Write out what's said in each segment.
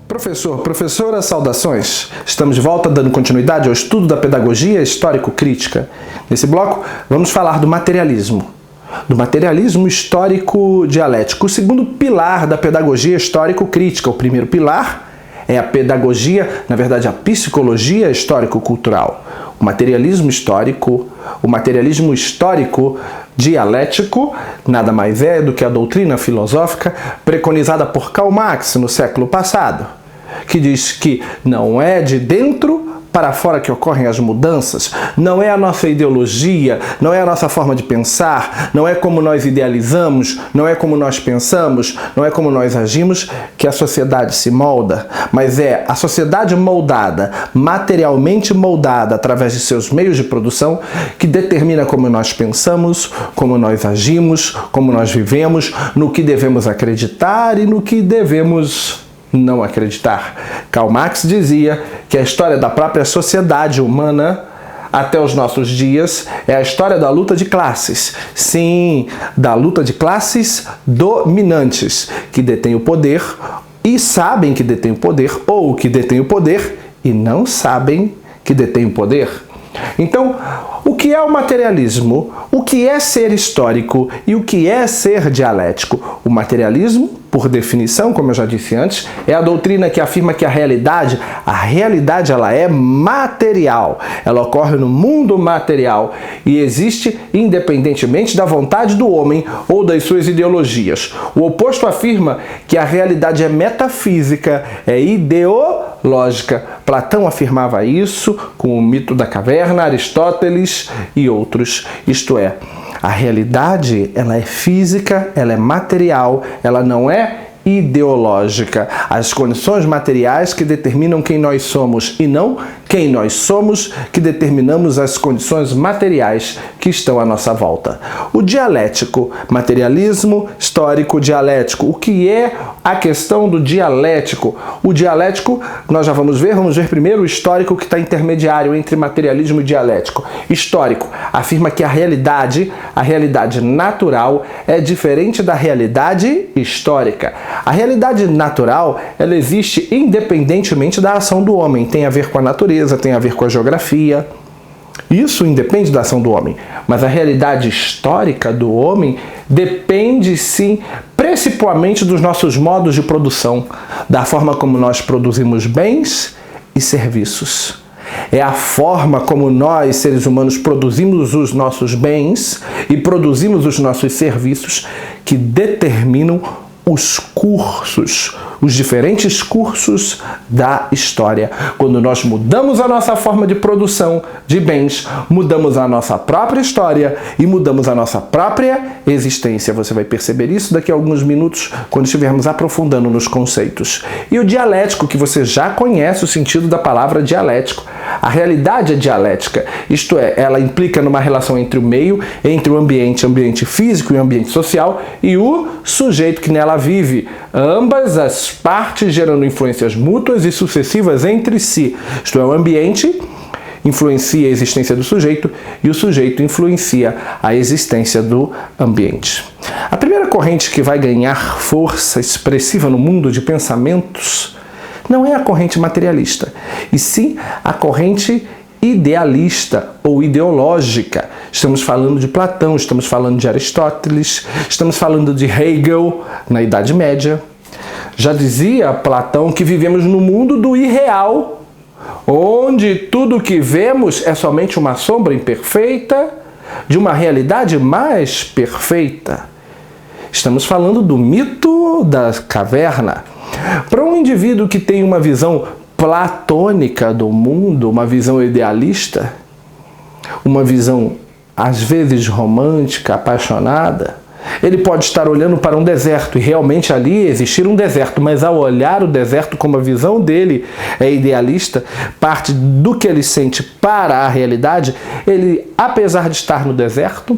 Professor, professora, saudações! Estamos de volta dando continuidade ao estudo da pedagogia histórico-crítica. Nesse bloco, vamos falar do materialismo histórico-dialético, o segundo pilar da pedagogia histórico-crítica. O primeiro pilar é a pedagogia, na verdade a psicologia histórico-cultural. O materialismo histórico dialético nada mais é do que a doutrina filosófica preconizada por Karl Marx no século passado, que diz que não é de dentro para fora que ocorrem as mudanças, não é a nossa ideologia, não é a nossa forma de pensar, não é como nós idealizamos, não é como nós pensamos, não é como nós agimos que a sociedade se molda, mas é a sociedade moldada, materialmente moldada através de seus meios de produção, que determina como nós pensamos, como nós agimos, como nós vivemos, no que devemos acreditar e no que devemos não acreditar. Karl Marx dizia que a história da própria sociedade humana até os nossos dias é a história da luta de classes. Sim, da luta de classes dominantes, que detêm o poder e sabem que detêm o poder, ou que detêm o poder e não sabem que detêm o poder. Então, o que é o materialismo? O que é ser histórico e o que é ser dialético? O materialismo, por definição, como eu já disse antes, é a doutrina que afirma que a realidade ela é material. Ela ocorre no mundo material e existe independentemente da vontade do homem ou das suas ideologias. O oposto afirma que a realidade é metafísica, é ideológica. Platão afirmava isso com o mito da caverna, Aristóteles e outros. Isto é, a realidade ela é física, ela é material, ela não é ideológica. As condições materiais que determinam quem nós somos e não quem nós somos que determinamos as condições materiais que estão à nossa volta. O dialético, materialismo histórico dialético. O que é a questão do dialético? O dialético, nós já vamos ver primeiro o histórico, que está intermediário entre materialismo e dialético. Histórico afirma que a realidade natural é diferente da realidade histórica. A realidade natural, ela existe independentemente da ação do homem. Tem a ver com a natureza, tem a ver com a geografia. Isso independe da ação do homem. Mas a realidade histórica do homem depende, sim, principalmente dos nossos modos de produção, da forma como nós produzimos bens e serviços. É a forma como nós, seres humanos, produzimos os nossos bens e produzimos os nossos serviços que determinam os diferentes cursos da história. Quando nós mudamos a nossa forma de produção de bens, mudamos a nossa própria história e mudamos a nossa própria existência. Você vai perceber isso daqui a alguns minutos, quando estivermos aprofundando nos conceitos. E o dialético, que você já conhece o sentido da palavra dialético. A realidade é dialética, isto é, ela implica numa relação entre o meio, entre o ambiente físico e o ambiente social, e o sujeito que nela vive. Ambas as partes gerando influências mútuas e sucessivas entre si. Isto é, o ambiente influencia a existência do sujeito e o sujeito influencia a existência do ambiente. A primeira corrente que vai ganhar força expressiva no mundo de pensamentos não é a corrente materialista, e sim a corrente idealista ou ideológica. Estamos falando de Platão, estamos falando de Aristóteles, estamos falando de Hegel na Idade Média. Já dizia Platão que vivemos no mundo do irreal, onde tudo o que vemos é somente uma sombra imperfeita de uma realidade mais perfeita. Estamos falando do mito da caverna. Para um indivíduo que tem uma visão platônica do mundo, uma visão idealista, uma visão às vezes romântica, apaixonada, ele pode estar olhando para um deserto e realmente ali existir um deserto, mas ao olhar o deserto como a visão dele é idealista, parte do que ele sente para a realidade, ele, apesar de estar no deserto,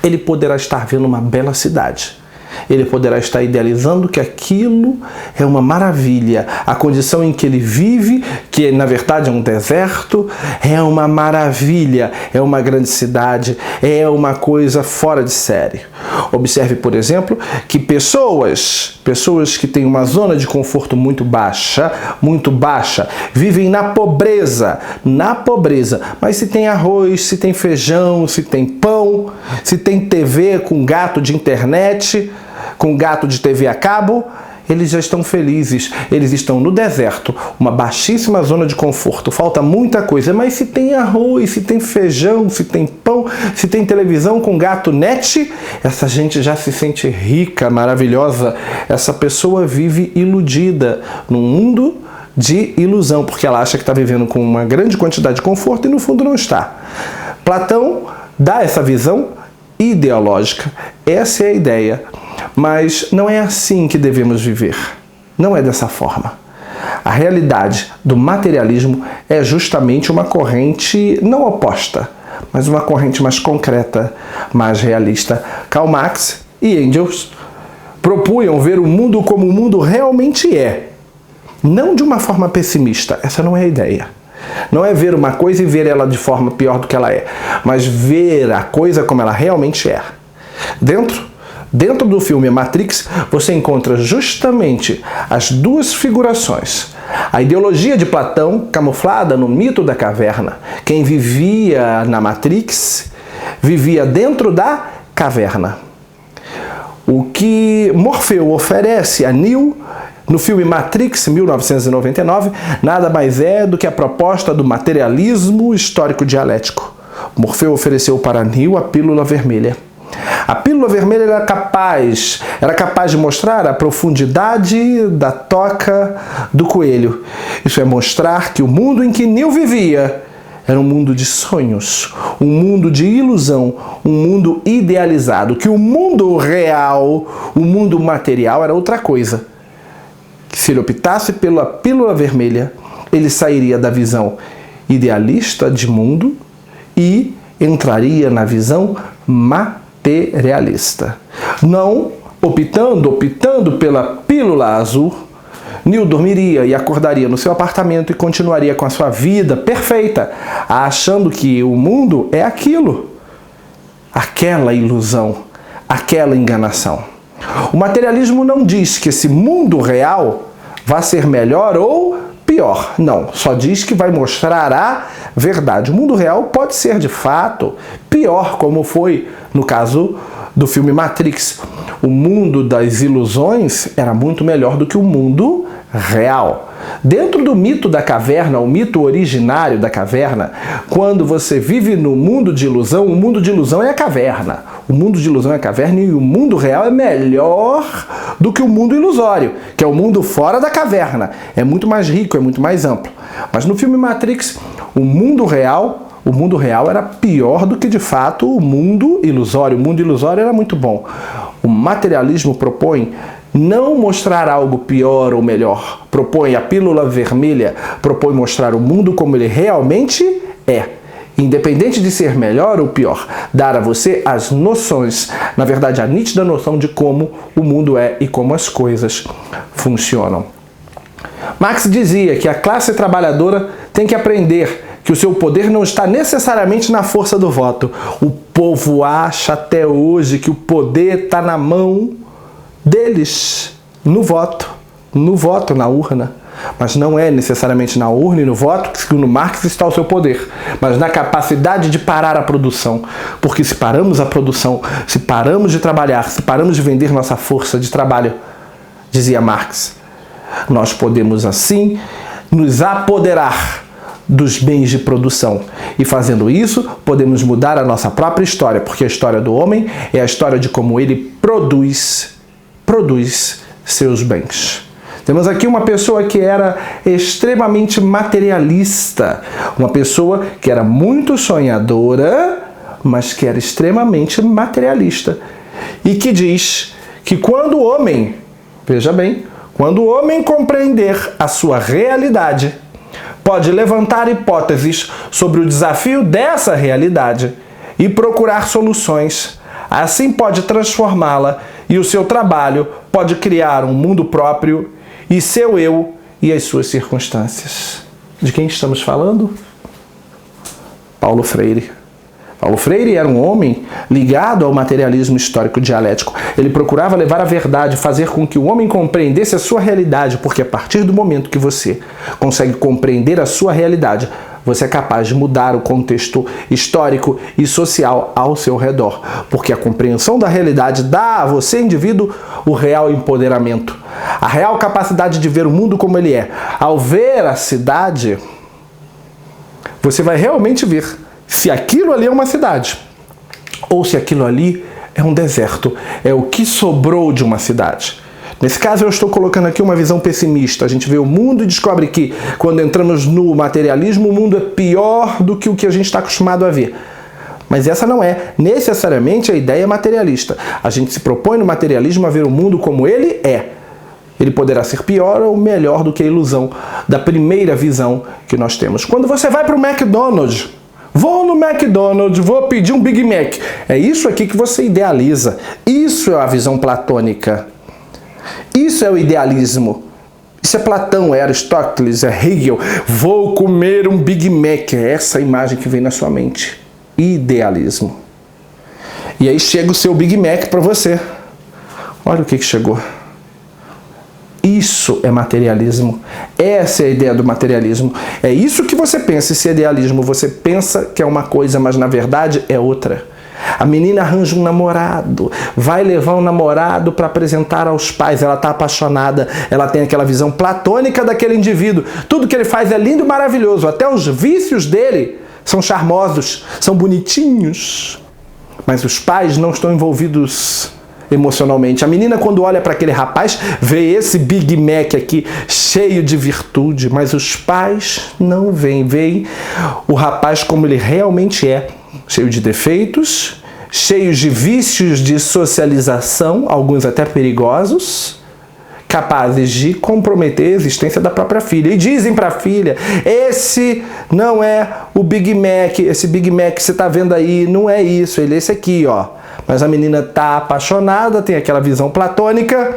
ele poderá estar vendo uma bela cidade. Ele poderá estar idealizando que aquilo é uma maravilha. A condição em que ele vive, que na verdade é um deserto, é uma maravilha, é uma grande cidade, é uma coisa fora de série. Observe, por exemplo, que pessoas que têm uma zona de conforto muito baixa, vivem na pobreza, mas se tem arroz, se tem feijão, se tem pão, se tem TV com gato de internet, com gato de TV a cabo, eles já estão felizes. Eles estão no deserto, uma baixíssima zona de conforto, falta muita coisa, mas se tem arroz, se tem feijão, se tem pão, se tem televisão com gato net, essa gente já se sente rica, maravilhosa. Essa pessoa vive iludida num mundo de ilusão, porque ela acha que está vivendo com uma grande quantidade de conforto e no fundo não está. Platão dá essa visão ideológica, essa é a ideia, mas não é assim que devemos viver, não é dessa forma. A realidade do materialismo é justamente uma corrente não oposta, mas uma corrente mais concreta, mais realista. Karl Marx e Engels propunham ver o mundo como o mundo realmente é, não de uma forma pessimista, essa não é a ideia. Não é ver uma coisa e ver ela de forma pior do que ela é, mas ver a coisa como ela realmente é. Dentro do filme Matrix, você encontra justamente as duas figurações. A ideologia de Platão, camuflada no mito da caverna. Quem vivia na Matrix, vivia dentro da caverna. O que Morfeu oferece a Neo no filme Matrix, 1999, nada mais é do que a proposta do materialismo histórico-dialético. Morfeu ofereceu para Neo a pílula vermelha. A pílula vermelha era capaz de mostrar a profundidade da toca do coelho. Isso é mostrar que o mundo em que Neo vivia era um mundo de sonhos, um mundo de ilusão, um mundo idealizado, que o mundo real, o mundo material era outra coisa. Se ele optasse pela pílula vermelha, ele sairia da visão idealista de mundo e entraria na visão materialista. Não optando pela pílula azul, Neo dormiria e acordaria no seu apartamento e continuaria com a sua vida perfeita, achando que o mundo é aquilo, aquela ilusão, aquela enganação. O materialismo não diz que esse mundo real vai ser melhor ou pior. Não, só diz que vai mostrar a verdade. O mundo real pode ser, de fato, pior, como foi no caso do filme Matrix. O mundo das ilusões era muito melhor do que o mundo real. Dentro do mito da caverna, o mito originário da caverna, quando você vive no mundo de ilusão, o mundo de ilusão é a caverna. O mundo de ilusão é a caverna e o mundo real é melhor do que o mundo ilusório, que é o mundo fora da caverna. É muito mais rico, é muito mais amplo. Mas no filme Matrix, o mundo real era pior do que, de fato, o mundo ilusório. O mundo ilusório era muito bom. O materialismo propõe não mostrar algo pior ou melhor. Propõe a pílula vermelha, propõe mostrar o mundo como ele realmente é. Independente de ser melhor ou pior, dar a você as noções, na verdade a nítida noção de como o mundo é e como as coisas funcionam. Marx dizia que a classe trabalhadora tem que aprender que o seu poder não está necessariamente na força do voto. O povo acha até hoje que o poder está na mão deles, no voto, na urna. Mas não é necessariamente na urna e no voto que, segundo Marx, está o seu poder, mas na capacidade de parar a produção. Porque se paramos a produção, se paramos de trabalhar, se paramos de vender nossa força de trabalho, dizia Marx, nós podemos assim nos apoderar dos bens de produção. E fazendo isso, podemos mudar a nossa própria história, porque a história do homem é a história de como ele produz seus bens. Temos aqui uma pessoa que era extremamente materialista, uma pessoa que era muito sonhadora, mas que era extremamente materialista. E que diz que quando o homem, veja bem, quando o homem compreender a sua realidade, pode levantar hipóteses sobre o desafio dessa realidade e procurar soluções. Assim pode transformá-la e o seu trabalho pode criar um mundo próprio e seu eu e as suas circunstâncias. De quem estamos falando? Paulo Freire. Paulo Freire era um homem ligado ao materialismo histórico dialético. Ele procurava levar a verdade, fazer com que o homem compreendesse a sua realidade, porque a partir do momento que você consegue compreender a sua realidade, você é capaz de mudar o contexto histórico e social ao seu redor. Porque a compreensão da realidade dá a você, indivíduo, o real empoderamento, a real capacidade de ver o mundo como ele é. Ao ver a cidade, você vai realmente ver se aquilo ali é uma cidade ou se aquilo ali é um deserto, é o que sobrou de uma cidade. Nesse caso eu estou colocando aqui uma visão pessimista. A gente vê o mundo e descobre que quando entramos no materialismo, o mundo é pior do que o que a gente está acostumado a ver. Mas essa não é necessariamente a ideia materialista. A gente se propõe no materialismo a ver o mundo como ele é. Ele poderá ser pior ou melhor do que a ilusão da primeira visão que nós temos. Quando você vai para o McDonald's, vou no McDonald's, vou pedir um Big Mac. É isso aqui que você idealiza. Isso é a visão platônica. Isso é o idealismo. Isso é Platão, é Aristóteles, é Hegel. Vou comer um Big Mac. É essa a imagem que vem na sua mente. Idealismo. E aí chega o seu Big Mac para você. Olha o que chegou. Isso é materialismo. Essa é a ideia do materialismo. É isso que você pensa, esse idealismo. Você pensa que é uma coisa, mas na verdade é outra. A menina arranja um namorado, vai levar o namorado para apresentar aos pais. Ela está apaixonada, ela tem aquela visão platônica daquele indivíduo. Tudo que ele faz é lindo e maravilhoso. Até os vícios dele são charmosos, são bonitinhos. Mas os pais não estão envolvidos emocionalmente. A menina, quando olha para aquele rapaz, vê esse Big Mac aqui cheio de virtude, mas os pais não veem o rapaz como ele realmente é, cheio de defeitos, cheios de vícios de socialização, alguns até perigosos, capazes de comprometer a existência da própria filha. E dizem para a filha: esse não é o Big Mac, esse Big Mac que você está vendo aí, não é isso, ele é esse aqui, ó. Mas a menina está apaixonada, tem aquela visão platônica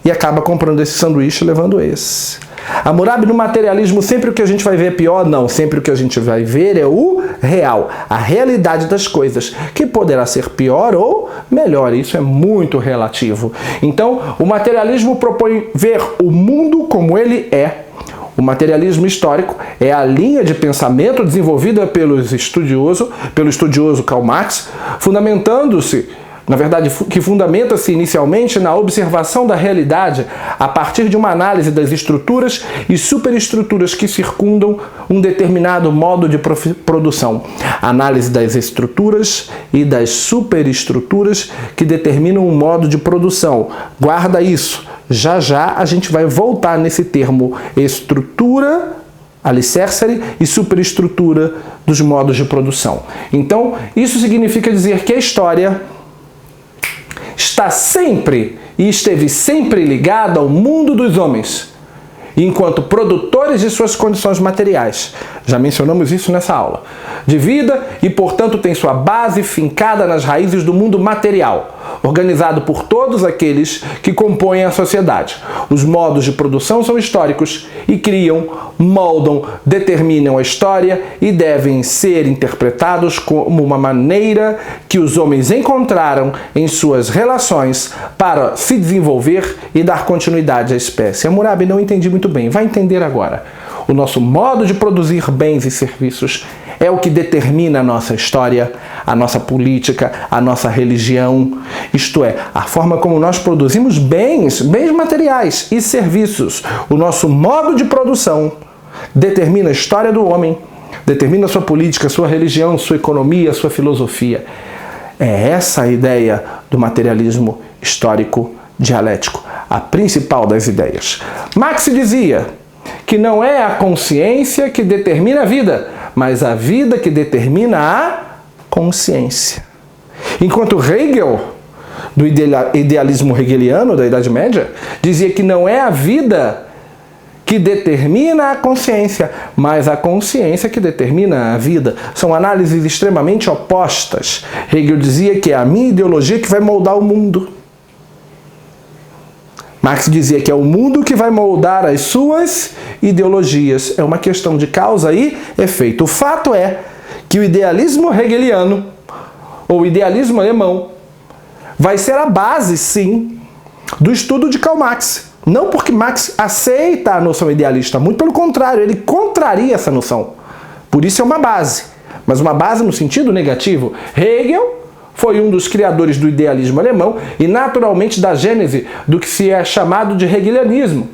e acaba comprando esse sanduíche e levando esse. Hammurabi, no materialismo, sempre o que a gente vai ver é pior? Não, sempre o que a gente vai ver é o real, a realidade das coisas, que poderá ser pior ou melhor, isso é muito relativo. Então, o materialismo propõe ver o mundo como ele é. O materialismo histórico é a linha de pensamento desenvolvida pelo estudioso Karl Marx, fundamentando-se, na verdade, que fundamenta-se inicialmente na observação da realidade a partir de uma análise das estruturas e superestruturas que circundam um determinado modo de produção. Análise das estruturas e das superestruturas que determinam um modo de produção. Guarda isso. Já já a gente vai voltar nesse termo estrutura, alicerce e superestrutura dos modos de produção. Então, isso significa dizer que a história está sempre e esteve sempre ligada ao mundo dos homens, enquanto produtores de suas condições materiais. Já mencionamos isso nessa aula. De vida e, portanto, tem sua base fincada nas raízes do mundo material, organizado por todos aqueles que compõem a sociedade. Os modos de produção são históricos e criam, moldam, determinam a história e devem ser interpretados como uma maneira que os homens encontraram em suas relações para se desenvolver e dar continuidade à espécie. Hammurabi, não entendi muito bem. Vai entender agora. O nosso modo de produzir bens e serviços é o que determina a nossa história, a nossa política, a nossa religião. Isto é, a forma como nós produzimos bens materiais e serviços. O nosso modo de produção determina a história do homem, determina a sua política, a sua religião, sua economia, a sua filosofia. É essa a ideia do materialismo histórico dialético, a principal das ideias. Marx dizia que não é a consciência que determina a vida, mas a vida que determina a consciência. Enquanto Hegel, do idealismo hegeliano da Idade Média, dizia que não é a vida que determina a consciência, mas a consciência que determina a vida. São análises extremamente opostas. Hegel dizia que é a minha ideologia que vai moldar o mundo. Marx dizia que é o mundo que vai moldar as suas ideologias. É uma questão de causa e efeito. O fato é que o idealismo hegeliano, ou o idealismo alemão, vai ser a base, sim, do estudo de Karl Marx. Não porque Marx aceita a noção idealista, muito pelo contrário, ele contraria essa noção. Por isso é uma base, mas uma base no sentido negativo. Hegel foi um dos criadores do idealismo alemão e, naturalmente, da gênese do que se é chamado de hegelianismo.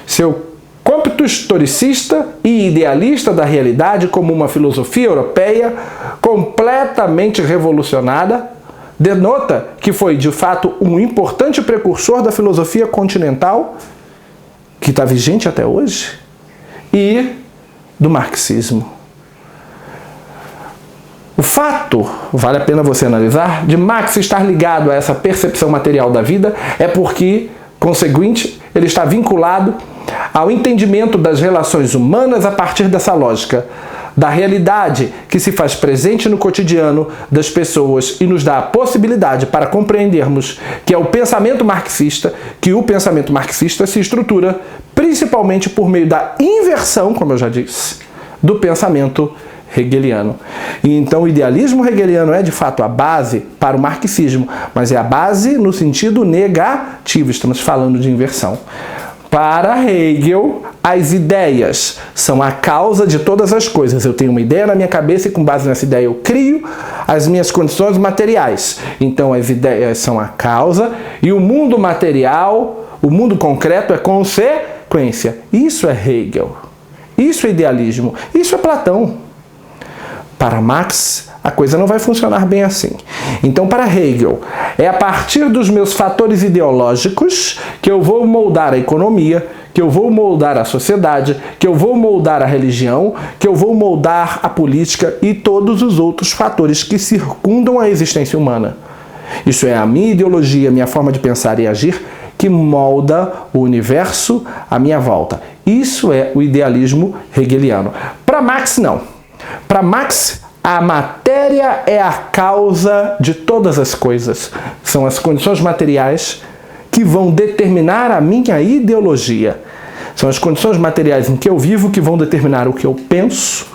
Seu cômputo historicista e idealista da realidade como uma filosofia europeia completamente revolucionada denota que foi, de fato, um importante precursor da filosofia continental, que está vigente até hoje, e do marxismo. O fato, vale a pena você analisar, de Marx estar ligado a essa percepção material da vida é porque, conseguinte, ele está vinculado ao entendimento das relações humanas a partir dessa lógica, da realidade que se faz presente no cotidiano das pessoas e nos dá a possibilidade para compreendermos que é o pensamento marxista, que o pensamento marxista se estrutura principalmente por meio da inversão, como eu já disse, do pensamento hegeliano. E então o idealismo hegeliano é de fato a base para o marxismo, mas é a base no sentido negativo, estamos falando de inversão. Para Hegel, as ideias são a causa de todas as coisas. Eu tenho uma ideia na minha cabeça e com base nessa ideia eu crio as minhas condições materiais. Então as ideias são a causa e o mundo material, o mundo concreto é consequência. Isso é Hegel. Isso é idealismo. Isso é Platão. Para Marx, a coisa não vai funcionar bem assim. Então, para Hegel, é a partir dos meus fatores ideológicos que eu vou moldar a economia, que eu vou moldar a sociedade, que eu vou moldar a religião, que eu vou moldar a política e todos os outros fatores que circundam a existência humana. Isso é a minha ideologia, a minha forma de pensar e agir, que molda o universo à minha volta. Isso é o idealismo hegeliano. Para Marx, não. Para Marx, a matéria é a causa de todas as coisas. São as condições materiais que vão determinar a minha ideologia. São as condições materiais em que eu vivo que vão determinar o que eu penso,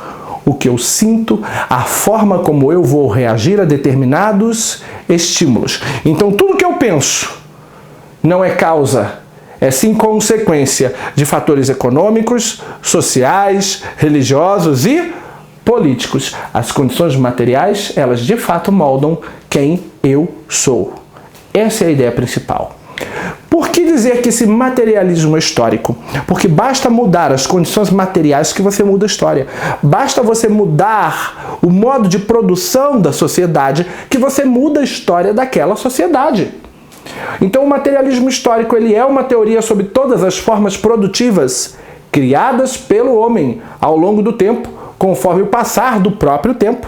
o que eu sinto, a forma como eu vou reagir a determinados estímulos. Então, tudo que eu penso não é causa, é sim consequência de fatores econômicos, sociais, religiosos e políticos. As condições materiais, elas de fato moldam quem eu sou. Essa é a ideia principal. Por que dizer que esse materialismo é histórico? Porque basta mudar as condições materiais que você muda a história. Basta você mudar o modo de produção da sociedade que você muda a história daquela sociedade. Então o materialismo histórico ele é uma teoria sobre todas as formas produtivas criadas pelo homem ao longo do tempo, conforme o passar do próprio tempo.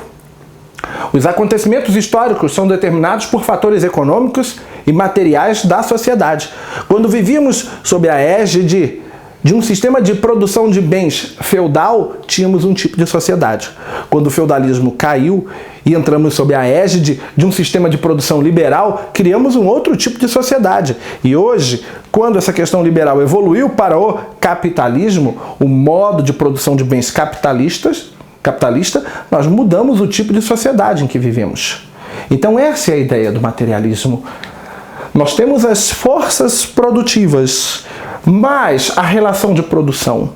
Os acontecimentos históricos são determinados por fatores econômicos e materiais da sociedade. Quando vivíamos sob a égide de um sistema de produção de bens feudal, tínhamos um tipo de sociedade. Quando o feudalismo caiu e entramos sob a égide de um sistema de produção liberal, criamos um outro tipo de sociedade. E hoje, quando essa questão liberal evoluiu para o capitalismo, o modo de produção de bens capitalista, nós mudamos o tipo de sociedade em que vivemos. Então essa é a ideia do materialismo. Nós temos as forças produtivas, mais a relação de produção.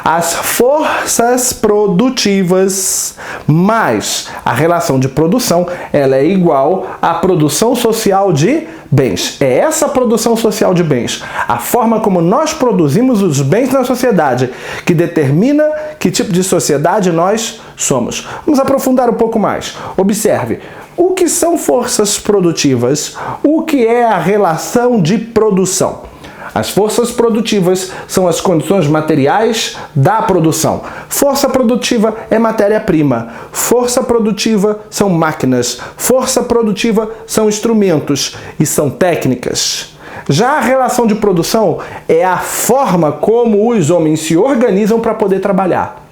As forças produtivas mais a relação de produção, ela é igual à produção social de bens. É essa produção social de bens, a forma como nós produzimos os bens na sociedade, que determina que tipo de sociedade nós somos. Vamos aprofundar um pouco mais. Observe, o que são forças produtivas? O que é a relação de produção? As forças produtivas são as condições materiais da produção. Força produtiva é matéria-prima. Força produtiva são máquinas. Força produtiva são instrumentos e são técnicas. Já a relação de produção é a forma como os homens se organizam para poder trabalhar.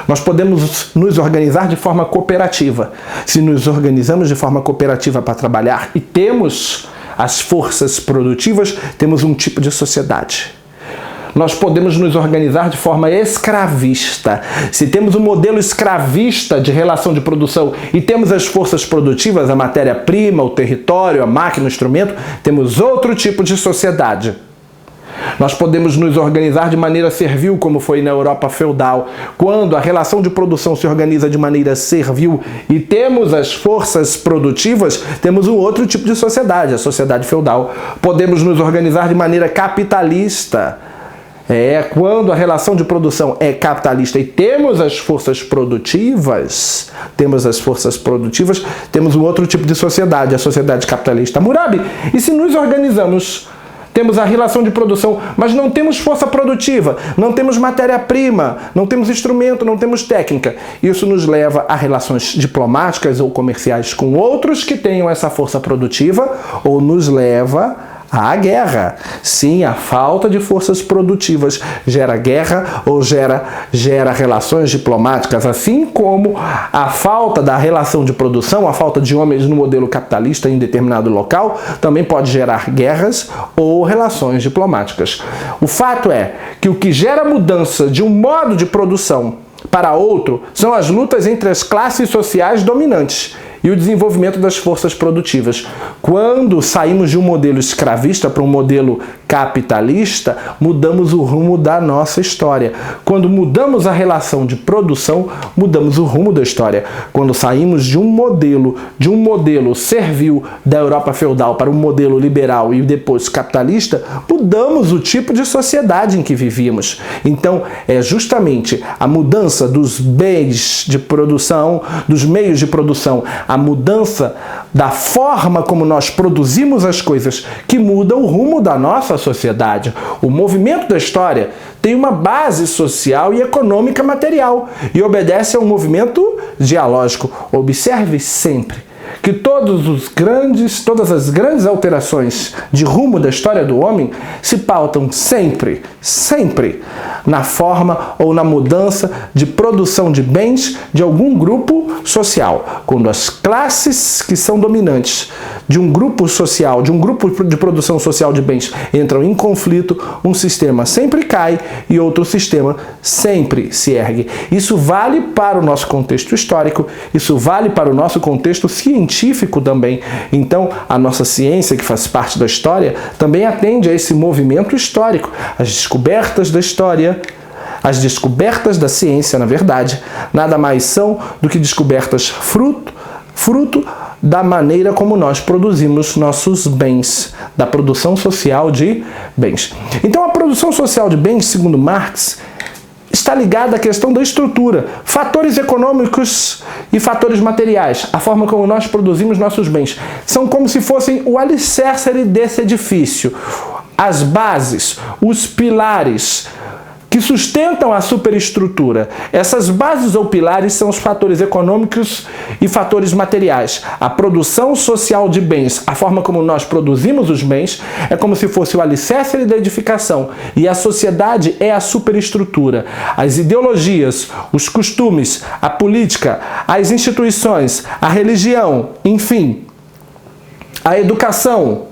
Nós podemos nos organizar de forma cooperativa. Se nos organizamos de forma cooperativa para trabalhar e temos as forças produtivas, temos um tipo de sociedade. Nós podemos nos organizar de forma escravista. Se temos um modelo escravista de relação de produção e temos as forças produtivas, a matéria-prima, o território, a máquina, o instrumento, temos outro tipo de sociedade. Nós podemos nos organizar de maneira servil, como foi na Europa feudal, quando a relação de produção se organiza de maneira servil e temos as forças produtivas, temos um outro tipo de sociedade, a sociedade feudal. Podemos nos organizar de maneira capitalista. Quando a relação de produção é capitalista e temos as forças produtivas, temos um outro tipo de sociedade, a sociedade capitalista. Hammurabi, e se nos organizamos, temos a relação de produção, mas não temos força produtiva, não temos matéria-prima, não temos instrumento, não temos técnica. Isso nos leva a relações diplomáticas ou comerciais com outros que tenham essa força produtiva, ou nos leva à guerra. Sim, a falta de forças produtivas gera guerra ou gera relações diplomáticas, assim como a falta da relação de produção, a falta de homens no modelo capitalista em determinado local, também pode gerar guerras ou relações diplomáticas. O fato é que o que gera mudança de um modo de produção para outro são as lutas entre as classes sociais dominantes e o desenvolvimento das forças produtivas. Quando saímos de um modelo escravista para um modelo capitalista, mudamos o rumo da nossa história. Quando mudamos a relação de produção, mudamos o rumo da história. Quando saímos de um modelo servil da Europa feudal para um modelo liberal e depois capitalista, mudamos o tipo de sociedade em que vivíamos. Então, é justamente a mudança dos bens de produção, dos meios de produção, a mudança da forma como nós produzimos as coisas que muda o rumo da nossa sociedade. O movimento da história tem uma base social e econômica material e obedece a um movimento dialógico. Observe sempre que todas as grandes alterações de rumo da história do homem se pautam sempre na forma ou na mudança de produção de bens de algum grupo social. Quando as classes que são dominantes de um grupo social, de um grupo de produção social de bens entram em conflito, um sistema sempre cai e outro sistema sempre se ergue. Isso vale para o nosso contexto histórico, isso vale para o nosso contexto científico também. Então, a nossa ciência, que faz parte da história, também atende a esse movimento histórico. As descobertas da história, as descobertas da ciência, na verdade, nada mais são do que descobertas fruto da maneira como nós produzimos nossos bens, da produção social de bens. Então, a produção social de bens, segundo Marx, está ligada à questão da estrutura, fatores econômicos e fatores materiais, a forma como nós produzimos nossos bens. São como se fossem o alicerce desse edifício, as bases, os pilares que sustentam a superestrutura. Essas bases ou pilares são os fatores econômicos e fatores materiais. A produção social de bens, a forma como nós produzimos os bens, é como se fosse o alicerce da edificação, e a sociedade é a superestrutura. As ideologias, os costumes, a política, as instituições, a religião, enfim, a educação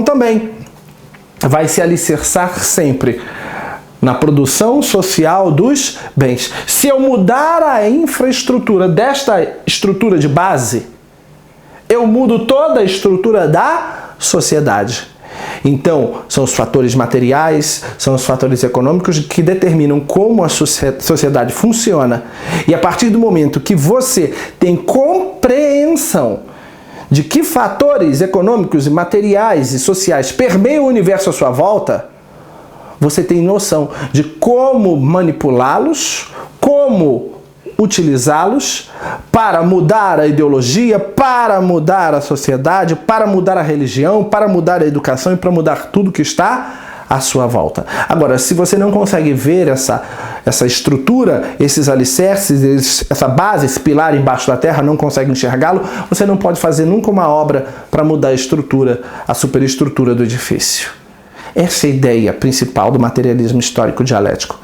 também vai se alicerçar sempre na produção social dos bens. Se eu mudar a infraestrutura desta estrutura de base, eu mudo toda a estrutura da sociedade. Então, são os fatores materiais, são os fatores econômicos que determinam como a sociedade funciona. E a partir do momento que você tem compreensão de que fatores econômicos e materiais e sociais permeiam o universo à sua volta, você tem noção de como manipulá-los, como utilizá-los para mudar a ideologia, para mudar a sociedade, para mudar a religião, para mudar a educação e para mudar tudo que está à sua volta. Agora, se você não consegue ver essa estrutura, esses alicerces, essa base, esse pilar embaixo da terra, não consegue enxergá-lo, você não pode fazer nunca uma obra para mudar a estrutura, a superestrutura do edifício. Essa é a ideia principal do materialismo histórico dialético.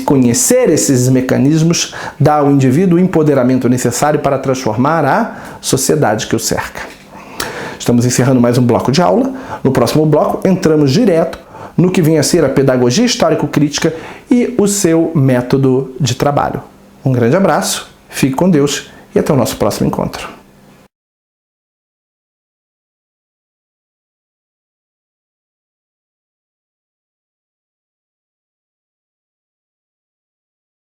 Conhecer esses mecanismos dá ao indivíduo o empoderamento necessário para transformar a sociedade que o cerca. Estamos encerrando mais um bloco de aula. No próximo bloco, entramos direto no que vem a ser a pedagogia histórico-crítica e o seu método de trabalho. Um grande abraço, fique com Deus e até o nosso próximo encontro.